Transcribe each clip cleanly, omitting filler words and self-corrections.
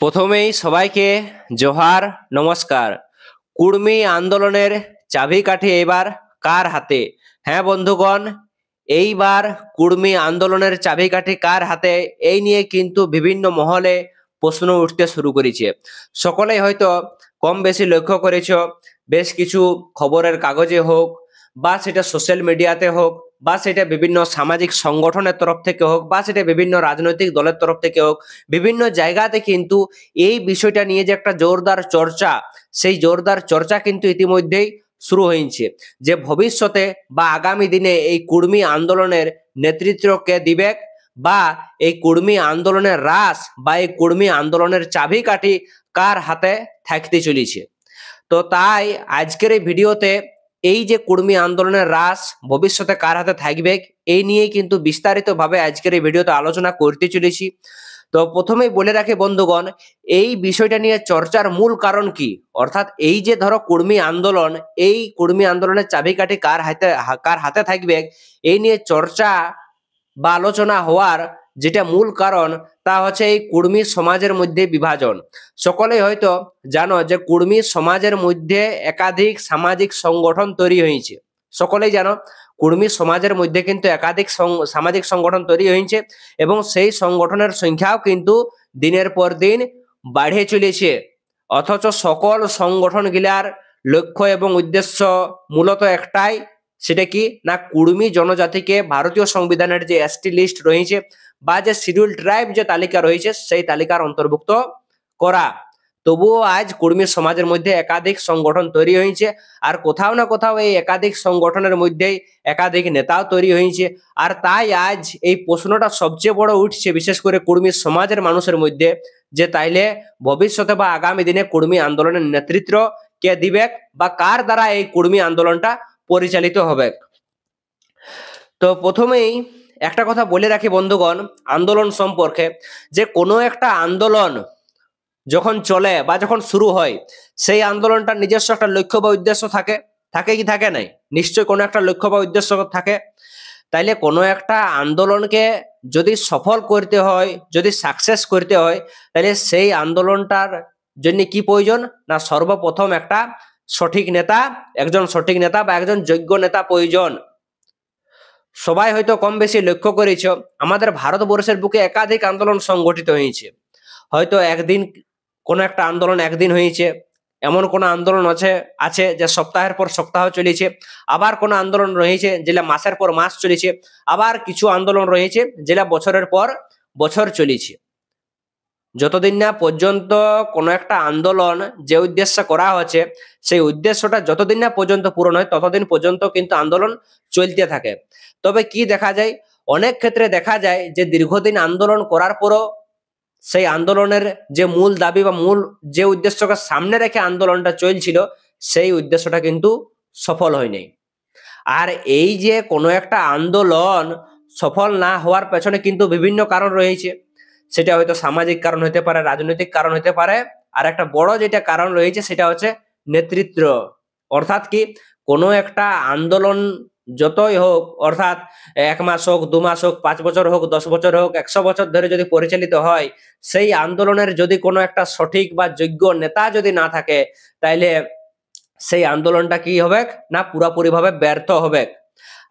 প্রথমেই সবাইকে জোহার নমস্কার। কুর্মী আন্দোলনের চাবিকাঠি এবার কার হাতে? হ্যাঁ বন্ধুগণ, এইবার কুর্মী আন্দোলনের চাবিকাঠি কার হাতে এই নিয়ে কিন্তু বিভিন্ন মহলে প্রশ্ন উঠতে শুরু করেছে। সকলেই হয়তো কম বেশি লক্ষ্য করেছ, বেশ কিছু খবরের কাগজে হোক বা সেটা সোশ্যাল মিডিয়াতে হোক বা সেটা বিভিন্ন সামাজিক সংগঠনের তরফ থেকে হোক বা সেটা বিভিন্ন রাজনৈতিক দলের তরফ থেকে হোক, বিভিন্ন জায়গাতে কিন্তু এই বিষয়টা নিয়ে যে একটা জোরদার চর্চা, সেই জোরদার চর্চা কিন্তু ইতিমধ্যেই শুরু হয়েছে যে ভবিষ্যতে বা আগামী দিনে এই কুর্মী আন্দোলনের নেতৃত্ব কে দিবে বা এই কুর্মী আন্দোলনের রাস বা এই কুর্মী আন্দোলনের চাবিকাঠি কার হাতে থাকতে চলেছে। তো তাই আজকের এই ভিডিওতে এই যে কুর্মী আন্দোলনের রাস ভবিষ্যতে কার হাতে থাকবে এই নিয়ে কিন্তু বিস্তারিতভাবে আজকের এই ভিডিওতে আলোচনা করতে চলেছি। তো প্রথমেই বলে রাখি বন্ধুগণ, এই বিষয়টা নিয়ে চর্চার মূল কারণ কি, অর্থাৎ এই যে ধরো কুর্মী আন্দোলন, এই কুর্মী আন্দোলনের চাবিকাঠি কার হাতে থাকবে এই নিয়ে চর্চা বা আলোচনা হওয়ার যেটা মূল কারণ তা হচ্ছে এই কুর্মী সমাজের মধ্যে বিভাজন। সকলেই হয়তো জানো যে কুর্মী সমাজের মধ্যে একাধিক সামাজিক সংগঠন তৈরি হয়েছে। সকলেই জানো কুর্মী সমাজের মধ্যে কিন্তু একাধিক সামাজিক সংগঠন তৈরি হয়েছে এবং সেই সংগঠনের সংখ্যাও কিন্তু দিনের পর দিন বাড়ে চলেছে। অথচ সকল সংগঠন গিলার লক্ষ্য এবং উদ্দেশ্য মূলত একটাই, সেটা কি না কুর্মী জনজাতিকে ভারতীয় সংবিধানের যে এসটি লিস্ট রয়েছে বা যে শিডিউল ট্রাইব যে তালিকা রয়েছে সেই তালিকার অন্তর্ভুক্ত করা। তবুও আজ কুর্মী সমাজের মধ্যে একাধিক সংগঠন তৈরি হয়েছে, আর কোথাও না কোথাও এই একাধিক সংগঠনের মধ্যেই একাধিক নেতাও তৈরি হয়েছে। আর তাই আজ এই প্রশ্নটা সবচেয়ে বড় উঠছে বিশেষ করে কুর্মী সমাজের মানুষের মধ্যে, যে তাইলে ভবিষ্যতে বা আগামী দিনে কুর্মী আন্দোলনের নেতৃত্ব কে দিবে বা কার দ্বারা এই কুর্মী আন্দোলনটা পরিচালিত হবে। তো প্রথমেই একটা কথা বলে রাখি বন্ধুগণ আন্দোলন সম্পর্কে, যে কোনো একটা আন্দোলন যখন চলে বা যখন শুরু হয় সেই আন্দোলনটার নিজস্ব একটা লক্ষ্য বা উদ্দেশ্য থাকে, থাকে কি থাকে নাই? নিশ্চয়ই কোনো একটা লক্ষ্য বা উদ্দেশ্য থাকে। তাইলে কোনো একটা আন্দোলনকে যদি সফল করতে হয়, যদি সাকসেস করতে হয়, তাহলে সেই আন্দোলনটার জন্য কি প্রয়োজন না সর্বপ্রথম একটা সঠিক নেতা, একজন সঠিক নেতা বা একজন যোগ্য নেতা প্রয়োজন। সবাই হয়তো কম বেশি লক্ষ্য করেছ আমাদের ভারতবর্ষের বুকে একাধিক আন্দোলন সংগঠিত হয়েছে। হয়তো একদিন কোনো একটা আন্দোলন একদিন হয়েছে, এমন কোনো আন্দোলন আছে যে সপ্তাহের পর সপ্তাহ চলেছে, আবার কোনো আন্দোলন রয়েছে যেটা মাসের পর মাস চলেছে, আবার কিছু আন্দোলন রয়েছে যেটা বছরের পর বছর চলেছে। যতদিন না পর্যন্ত কোনো একটা আন্দোলন যে উদ্দেশ্য করা হচ্ছে সেই উদ্দেশ্যটা যতদিন না পর্যন্ত পূরণ হয় ততদিন পর্যন্ত কিন্তু আন্দোলন চলতে থাকে। তবে কি দেখা যায়, অনেক ক্ষেত্রে দেখা যায় যে দীর্ঘদিন আন্দোলন করার পরও সেই আন্দোলনের যে মূল দাবি বা মূল যে উদ্দেশ্যকে সামনে রেখে আন্দোলনটা চলছিল সেই উদ্দেশ্যটা কিন্তু সফল হয়নি। আর এই যে কোনো একটা আন্দোলন সফল না হওয়ার পেছনে কিন্তু বিভিন্ন কারণ রয়েছে। সেটা হয়তো সামাজিক কারণ হতে পারে, রাজনৈতিক কারণ হতে পারে, আর একটা বড় যেটা কারণ রয়েছে সেটা হচ্ছে নেতৃত্ব। অর্থাৎ কি কোনো একটা আন্দোলন যতই হোক, অর্থাৎ 1 মাস হোক, 2 মাস হোক, 5 বছর হোক, 10 বছর হোক, 100 বছর ধরে যদি পরিচালিত হয়, সেই আন্দোলনের যদি কোনো একটা সঠিক বা যোগ্য নেতা যদি না থাকে তাইলে সেই আন্দোলনটা কি হবে না পুরোপুরিভাবে ব্যর্থ হবে।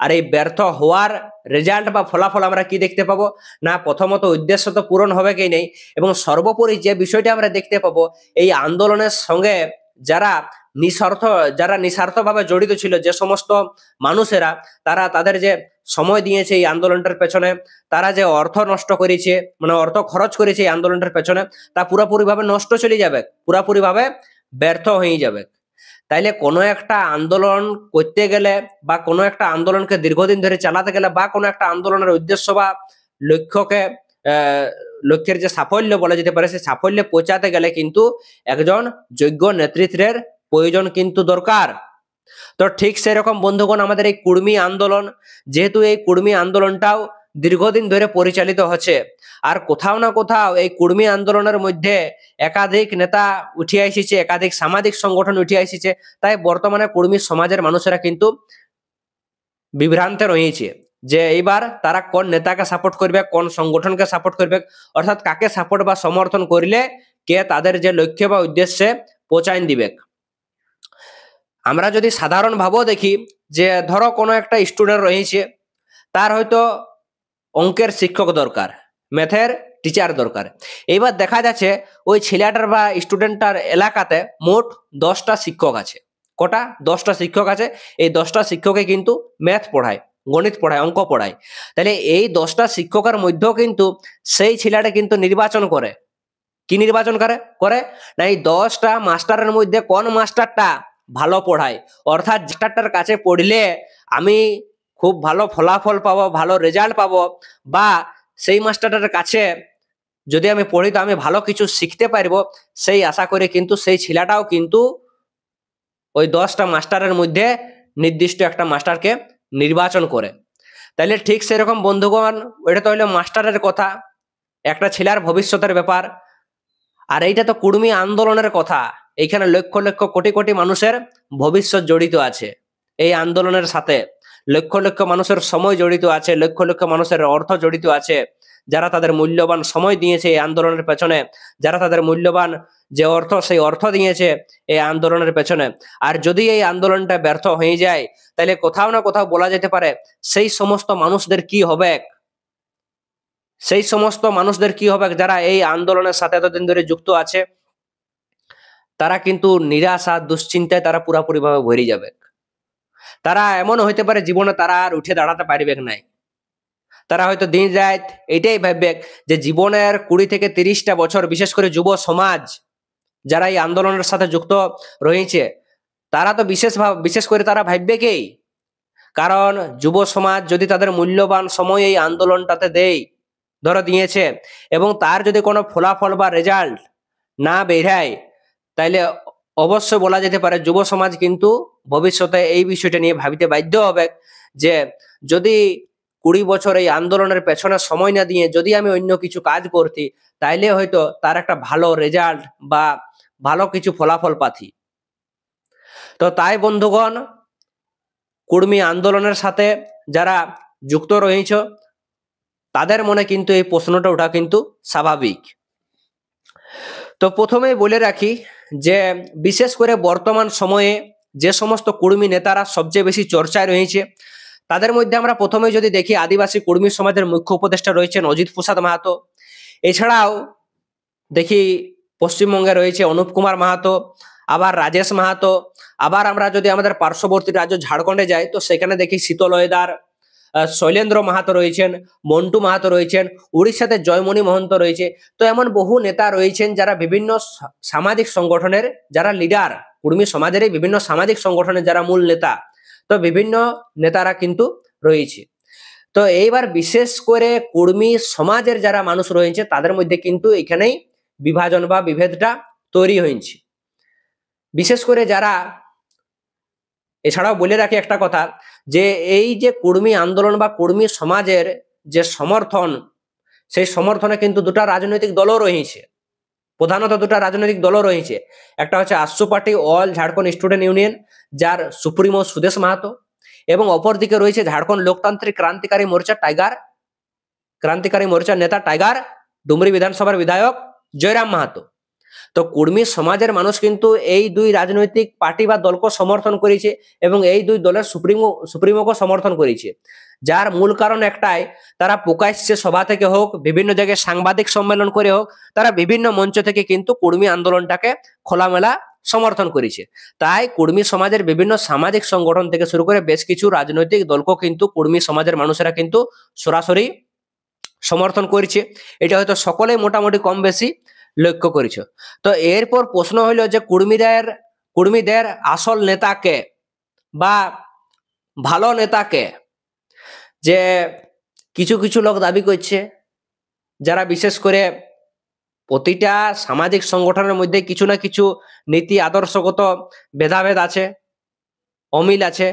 আর এই ব্যর্থ হওয়ার রেজাল্ট বা ফলাফল আমরা কি দেখতে পাবো না প্রথমত উদ্দেশ্য তো পূরণ হবে কি নেই, এবং সর্বোপরি যে বিষয়টা আমরা দেখতে পাবো এই আন্দোলনের সঙ্গে যারা নিঃস্বার্থভাবে জড়িত ছিল, যে সমস্ত মানুষেরা তারা তাদের যে সময় দিয়েছে এই আন্দোলনটার পেছনে, তারা যে অর্থ নষ্ট করেছে মানে অর্থ খরচ করেছে এই আন্দোলনটার পেছনে, তা পুরোপুরিভাবে নষ্ট চলে যাবে, পুরোপুরিভাবে ব্যর্থ হয়ে যাবে। তাইলে কোনো একটা আন্দোলন করতে গেলে বা কোনো একটা আন্দোলনকে দীর্ঘদিন ধরে চালাতে গেলে বা কোনো একটা আন্দোলনের উদ্দেশ্য বা লক্ষ্যকে লক্ষ্যের যে সাফল্য বলা যেতে পারে সেই সাফল্যে পৌঁছাতে গেলে কিন্তু একজন যোগ্য নেতৃত্বের প্রয়োজন কিন্তু দরকার। তো ঠিক সেরকম বন্ধুগণ আমাদের এই কুর্মী আন্দোলন, যেহেতু এই কুর্মী আন্দোলনটাও দীর্ঘদিন ধরে পরিচালিত হচ্ছে, আর কোথাও না কোথাও এই কুর্মী আন্দোলনের মধ্যে একাধিক নেতা উঠে এসেছে, একাধিক সামাজিক সংগঠন উঠে এসেছে, তাই বর্তমানে কুর্মী সমাজের মানুষেরা কিন্তু বিভ্রান্তে রয়েছে যে এইবার তারা কোন নেতাকে সাপোর্ট করবে, কোন সংগঠনকে সাপোর্ট করবে, অর্থাৎ কাকে সাপোর্ট বা সমর্থন করলে কে তাদের যে লক্ষ্য বা উদ্দেশ্যে পৌঁছায় দিবে। আমরা যদি সাধারণ ভাবেও দেখি যে ধরো কোনো একটা স্টুডেন্ট রয়েছে, তার হয়তো অঙ্কের শিক্ষক দরকার, ম্যাথের টিচার দরকার। এইবার দেখা যাচ্ছে ওই ছেলেটার বা স্টুডেন্টটার এলাকাতে মোট 10টা শিক্ষক আছে। কটা? 10টা শিক্ষক আছে। এই 10টা শিক্ষকে কিন্তু ম্যাথ পড়ায়, গণিত পড়ায়, অঙ্ক পড়ায়। তাহলে এই 10টা শিক্ষকের মধ্যেও কিন্তু সেই ছেলেটা কিন্তু নির্বাচন করে। কি নির্বাচন করে না, এই 10টা মাস্টারের মধ্যে কোন মাস্টারটা ভালো পড়ায়, অর্থাৎ মাস্টারটার কাছে পড়লে আমি খুব ভালো ফলাফল পাবো, ভালো রেজাল্ট পাবো, বা সেই মাস্টারটার কাছে যদি আমি পড়ি তো আমি ভালো কিছু শিখতে পারবো, সেই আশা করে কিন্তু সেই ছেলেটাও কিন্তু ওই 10টা মাস্টারের মধ্যে নির্দিষ্ট একটা মাস্টারকে নির্বাচন করে। তাহলে ঠিক সেরকম বন্ধুগণ, ওইটা তো হইলো মাস্টারের কথা, একটা ছেলের ভবিষ্যতের ব্যাপার। আর এইটা তো কুর্মী আন্দোলনের কথা। এইখানে লক্ষ লক্ষ কোটি কোটি মানুষের ভবিষ্যৎ জড়িত আছে এই আন্দোলনের সাথে। লক্ষ লক্ষ মানুষের সময় জড়িত আছে, লক্ষ লক্ষ মানুষের অর্থ জড়িত আছে, যারা তাদের মূল্যবান সময় দিয়েছে এই আন্দোলনের পেছনে, যারা তাদের মূল্যবান যে অর্থ সেই অর্থ দিয়েছে এই আন্দোলনের পেছনে। আর যদি এই আন্দোলনটা ব্যর্থ হয়ে যায়, তাহলে কোথাও না কোথাও বলা যেতে পারে সেই সমস্ত মানুষদের কি হবে, সেই সমস্ত মানুষদের কি হবে যারা এই আন্দোলনের সাথে এতদিন ধরে যুক্ত আছে, তারা কিন্তু নিরাশা দুশ্চিন্তায় তারা পুরাপুরি ভাবে ভরে যাবে। তারা এমন হইতে পারে জীবনে তারা আর উঠে দাঁড়াতে পারবে নাই। তারা হয়তো দিন রাত এটাই ভাববে যে জীবনের 20 থেকে 30টা বছর, বিশেষ করে যুব সমাজ যারা এই আন্দোলনের সাথে যুক্ত রয়েছে, তারা তো বিশেষ করে তারা ভাববে কি, কারণ যুব সমাজ যদি তাদের মূল্যবান সময় এই আন্দোলনটাতে ধরো দিয়েছে, এবং তার যদি কোনো ফলাফল বা রেজাল্ট না বেরায়, তাইলে অবশ্যই বলা যেতে পারে যুব সমাজ কিন্তু ভবিষ্যতে এই বিষয়টা নিয়ে ভাবিতে বাধ্য হবে যে যদি 20 বছর এই আন্দোলনের পেছনে সময় না দিয়ে যদি আমি অন্য কিছু কাজ করতি, তাইলে হয়তো তার একটা ভালো রেজাল্ট বা ভালো কিছু ফলাফল পাতি। তো তাই বন্ধুগণ, কুর্মী আন্দোলনের সাথে যারা যুক্ত রয়েছে তাদের মনে কিন্তু এই প্রশ্নটা ওঠা কিন্তু স্বাভাবিক। তো প্রথমেই বলে রাখি যে বিশেষ করে বর্তমান সময়ে যে সমস্ত কুর্মী নেতারা সবচেয়ে বেশি চর্চায় রয়েছে, তাদের মধ্যে আমরা প্রথমে যদি দেখি আদিবাসী কুর্মী সমাজের মুখ্য উপদেষ্টা রয়েছেন অজিত প্রসাদ মাহাতো। এছাড়াও দেখি পশ্চিমবঙ্গে রয়েছে অনুপ কুমার মাহাতো, আবার রাজেশ মাহাতো। আবার আমরা যদি আমাদের পার্শ্ববর্তী রাজ্য ঝাড়খণ্ডে যাই তো সেখানে দেখি শীতল ওয়েদার, শৈলেন্দ্র মাহাতো রয়েছেন, মন্টু মাহাতো রয়েছেন, উড়িষ্যাতে জয়মণি মহন্ত রয়েছে। তো এমন বহু নেতা রয়েছেন যারা বিভিন্ন সামাজিক সংগঠনের যারা লিডার, কুর্মী সমাজের বিভিন্ন সামাজিক সংগঠনের যারা মূল নেতা, তো বিভিন্ন নেতারা কিন্তু রয়েছে। তো এইবার বিশেষ করে কুর্মী সমাজের যারা মানুষ রয়েছে তাদের মধ্যে কিন্তু এখানেই বিভাজন বা বিভেদটা তৈরি হয়েছে। বিশেষ করে যারা, এছাড়াও বলে রাখি একটা কথা, যে এই যে কুর্মী আন্দোলন বা কুর্মী সমাজের যে সমর্থন, সেই সমর্থনে কিন্তু দুটা রাজনৈতিক দলও রয়েছে, প্রধানত দুটা রাজনৈতিক দলও রয়েছে। একটা হচ্ছে আশু party all Jharkhand student union, যার সুপ্রিমো সুদেশ মাহাতো, এবং অপরদিকে রয়েছে ঝাড়খণ্ড লোকতান্ত্রিক ক্রান্তিকারী মোর্চার নেতা টাইগার, ডুমরি বিধানসভার বিধায়ক জয়রাম মাহাতো। তো কুর্মী সমাজের মানুষ কিন্তু এই দুই রাজনৈতিক পার্টি বা দলকে সমর্থন করেছে এবং এই দুই দলের সুপ্রিমোকে সমর্থন করেছে, যার মূল কারণ একটাই, তারা প্রকাশ্যে সভা থেকে হোক, বিভিন্ন জায়গায় সাংবাদিক সম্মেলন করে হোক, তারা বিভিন্ন মঞ্চ থেকে কিন্তু কুর্মী আন্দোলনটাকে খোলামেলা সমর্থন করেছে। তাই কুর্মী সমাজের বিভিন্ন সামাজিক সংগঠন থেকে শুরু করে বেশ কিছু রাজনৈতিক দলকে কিন্তু কুর্মী সমাজের মানুষেরা কিন্তু সরাসরি সমর্থন করেছে। এটা হয়তো সকলেই মোটামুটি কম বেশি লক্ষ্য করেছ। তো এরপর প্রশ্ন হইল যে কুর্মীদের আসল নেতাকে বা ভালো নেতাকে, যে কিছু কিছু লোক দাবি করছে যারা বিশেষ করে প্রতিটা সামাজিক সংগঠনের মধ্যে কিছু না কিছু নীতি আদর্শগত ভেদাভেদ আছে, অমিল আছে,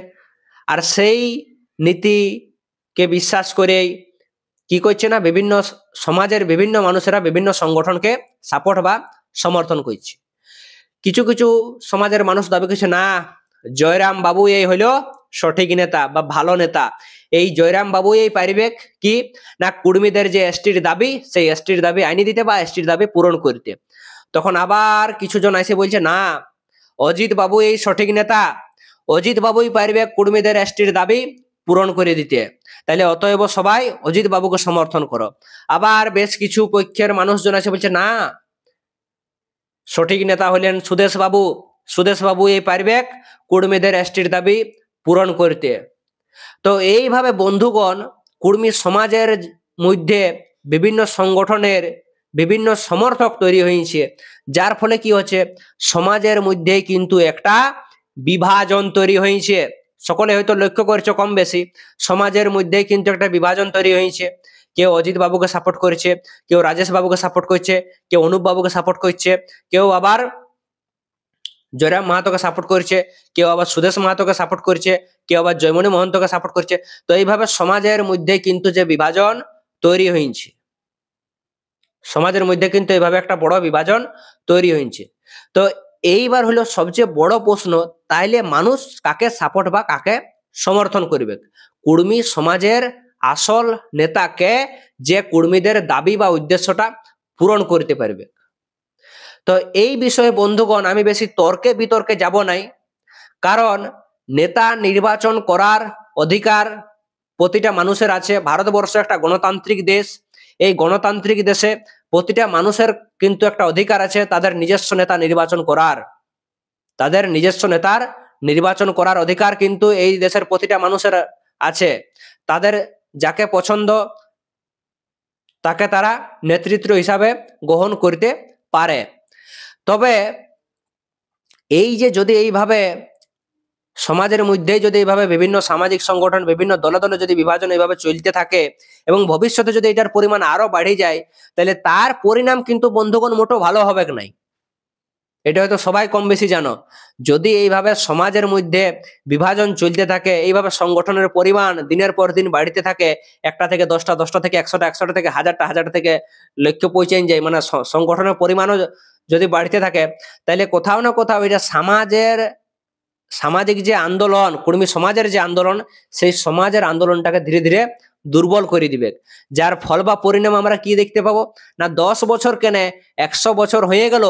আর সেই নীতিকে বিশ্বাস করেই কি করছে না, বিভিন্ন সমাজের বিভিন্ন মানুষেরা বিভিন্ন সংগঠনকে সাপোর্ট বা সমর্থন করছে। কিছু কিছু সমাজের মানুষ দাবি করছে না, জয়রাম বাবু এই হইলো সঠিক নেতা বা ভালো নেতা, এই জয়রাম বাবু এই পারবে কি না কুর্মীদের যে এসটির দাবি, সেই এসটির দাবি আইনি দিতে বা এসটির দাবি পূরণ করতে। তখন আবার কিছু জন এসে বলছে না, অজিত বাবু এই সঠিক নেতা, অজিত বাবুই পারবে কুর্মীদের এসটির দাবি পূরণ করে দিতে, তাহলে অতএব সবাই অজিত বাবুকে সমর্থন করো। আবার বেশ কিছু পক্ষের মানুষজন এসে বলছে না, সঠিক নেতা হলেন সুদেশ বাবু, সুদেশ বাবু এই পারবে কুর্মীদের এসটির দাবি পূরণ করতে। তো এইভাবে বন্ধুগণ, কুর্মী সমাজের মধ্যে বিভিন্ন সংগঠনের বিভিন্ন সমর্থক তৈরি হয়েছে, যার ফলে কি হচ্ছে, সমাজের মধ্যে কিন্তু একটা বিভাজন তৈরি হয়েছে। সকলে হয়তো লক্ষ্য করছো কম বেশি, সমাজের মধ্যে কিন্তু একটা বিভাজন তৈরি হয়েছে। কেউ অজিত বাবুকে সাপোর্ট করছে, কেউ রাজেশ বাবুকে সাপোর্ট করছে, কেউ অনুপ বাবুকে সাপোর্ট করছে, কেউ আবার জয়রাম মাহাতোকে সাপোর্ট করছে, কেউ আবার সুদেশ মাহাতোকে সাপোর্ট করছে, কেউ আবার জয়মণি মহন্তকে সাপোর্ট করছে। তো এইভাবে সমাজের মধ্যে কিন্তু যে বিভাজন তৈরি হয়েছে, সমাজের মধ্যে কিন্তু এইভাবে একটা বড় বিভাজন তৈরি হয়েছে। তো এইবার হলো সবচেয়ে বড় প্রশ্ন, তাইলে মানুষ কাকে সাপোর্ট বা কাকে সমর্থন করবে? কুর্মী সমাজের আসল নেতাকে, যে কুর্মীদের দাবি বা উদ্দেশ্যটা পূরণ করতে পারবে। তো এই বিষয়ে বন্ধুগণ আমি বেশি তর্কে বিতর্কে যাব নাই, কারণ নেতা নির্বাচন করার অধিকার প্রতিটা মানুষের আছে। ভারতবর্ষ একটা গণতান্ত্রিক দেশ, এই গণতান্ত্রিক দেশে প্রতিটা মানুষের কিন্তু একটা অধিকার আছে তাদের নিজস্ব নেতা নির্বাচন করার। তাদের নিজস্ব নেতার নির্বাচন করার অধিকার কিন্তু এই দেশের প্রতিটা মানুষের আছে। তাদের যাকে পছন্দ তাকে তারা নেতৃত্ব হিসাবে গ্রহণ করতে পারে। তবে এই যে যদি এইভাবে সমাজের মধ্যে যদি এইভাবে বিভিন্ন সামাজিক সংগঠন বিভিন্ন দলে দলে যদি বিভাজন এইভাবে চলতে থাকে এবং ভবিষ্যতে যদি এটার পরিমাণ আরো বেড়ে যায়, তাহলে তার পরিণাম কিন্তু বন্ধুগণ মোটো ভালো হবে নাই। এটা হয়তো সবাই কম বেশি জানো। যদি এইভাবে সমাজের মধ্যে বিভাজন চলতে থাকে, এইভাবে সংগঠনের পরিমাণ দিনের পর দিন বাড়তে থাকে, একটা থেকে 10টা, 10টা থেকে 100টা, 100টা থেকে 1000টা, 1000টা থেকে লক্ষ পৌঁছে যায়, মানে সংগঠনের পরিমাণও যদি বাড়তে থাকে, তাহলে কোথাও না কোথাও এটা সামাজিক যে আন্দোলন, কর্মী সমাজের যে আন্দোলন, সেই সমাজের আন্দোলনটাকে ধীরে ধীরে দুর্বল করে দিবে। যার ফল বা পরিণাম আমরা কি দেখতে পাবো না, 10 বছর কেনে 100 বছর হয়ে গেল,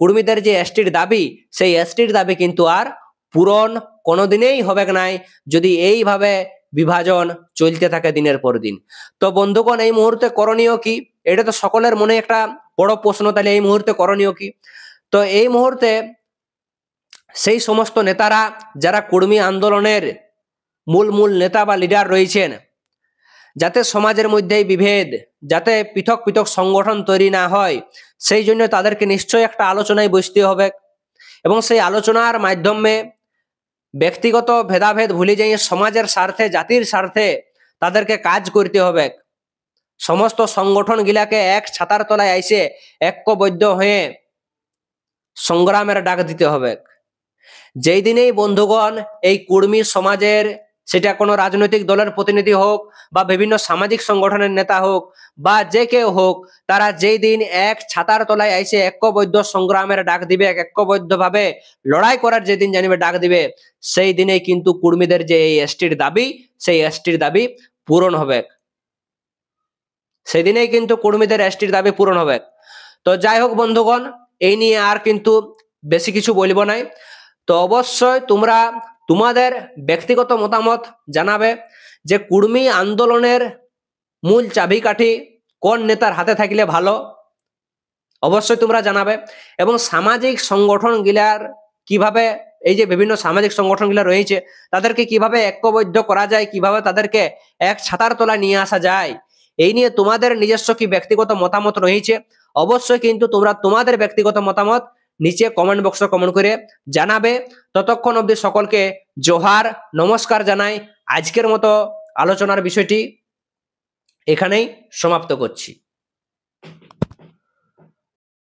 কর্মীদের যে এসটির দাবি, সেই এসটির দাবি কিন্তু আর পূরণ কোনোদিনেই হবে নাই, যদি এইভাবে বিভাজন চলতে থাকে দিনের পর দিন। তো বন্ধুগণ, এই মুহূর্তে করণীয় কি? এটা তো সকলের মনে একটা বড় প্রশ্ন, তাহলে এই মুহূর্তে করণীয় কি? তো এই মুহূর্তে সেই সমস্ত নেতারা যারা কর্মী আন্দোলনের মূল নেতা বা লিডার রয়েছেন, যাতে সমাজের মধ্যে বিভেদ, যাতে পৃথক পৃথক সংগঠন তৈরি না হয়, সেই জন্য তাদেরকে নিশ্চয়ই একটা আলোচনায় বসতে হবে এবং সেই আলোচনার মাধ্যমে ব্যক্তিগত ভেদাভেদ ভুলে যাই সমাজের স্বার্থে, জাতির স্বার্থে তাদেরকে কাজ করতে হবে। সমস্ত সংগঠন গিলাকে এক ছাতার তলায় আইসে ঐক্যবদ্ধ হয়ে সংগ্রামের ডাক দিতে হবে। যেই দিনেই বন্ধুগণ এই কর্মী সমাজের, সেটা কোনো রাজনৈতিক দলের প্রতিনিধি হোক বা বিভিন্ন সামাজিক সংগঠনের নেতা হোক বা যে কেউ হোক, তারা যেই দিন এক ছাতার তলায় এসে ঐক্যবদ্ধ সংগ্রামের ডাক দিবে, ঐক্যবদ্ধভাবে লড়াই করার যেদিন জানিবে ডাক দিবে, সেই দিনে কিন্তু কর্মীদের যে এই এসটির দাবি, সেই এসটির দাবি পূরণ হবে। সেই দিনেই কিন্তু কর্মীদের এসটির দাবি পূরণ হবে। তো যাই হোক বন্ধুগণ, এই নিয়ে আর কিন্তু বেশি কিছু বলবো নাই। তো অবশ্যই তোমরা তোমাদের ব্যক্তিগত মতামত জানাবে যে কর্মী আন্দোলনের মূল চাবিকাঠি কোন নেতার হাতে থাকলে ভালো, অবশ্যই তোমরা জানাবে। এবং সামাজিক সংগঠন গিলার কিভাবে, এই যে বিভিন্ন সামাজিক সংগঠন গুলা রয়েছে, তাদেরকে কিভাবে ঐক্যবদ্ধ করা যায়, কিভাবে তাদেরকে এক ছাতার তলায় নিয়ে আসা যায়, এই নিয়ে তোমাদের নিজস্ব কি ব্যক্তিগত মতামত রয়েছে, অবশ্যই কিন্তু তোমরা তোমাদের ব্যক্তিগত মতামত নিচে কমেন্ট বক্সে কমেন্ট করে জানাবে। ততক্ষণ অবধি সকলকে জোহার, নমস্কার জানাই। আজকের মতো আলোচনার বিষয়টি এখানেই সমাপ্ত করছি।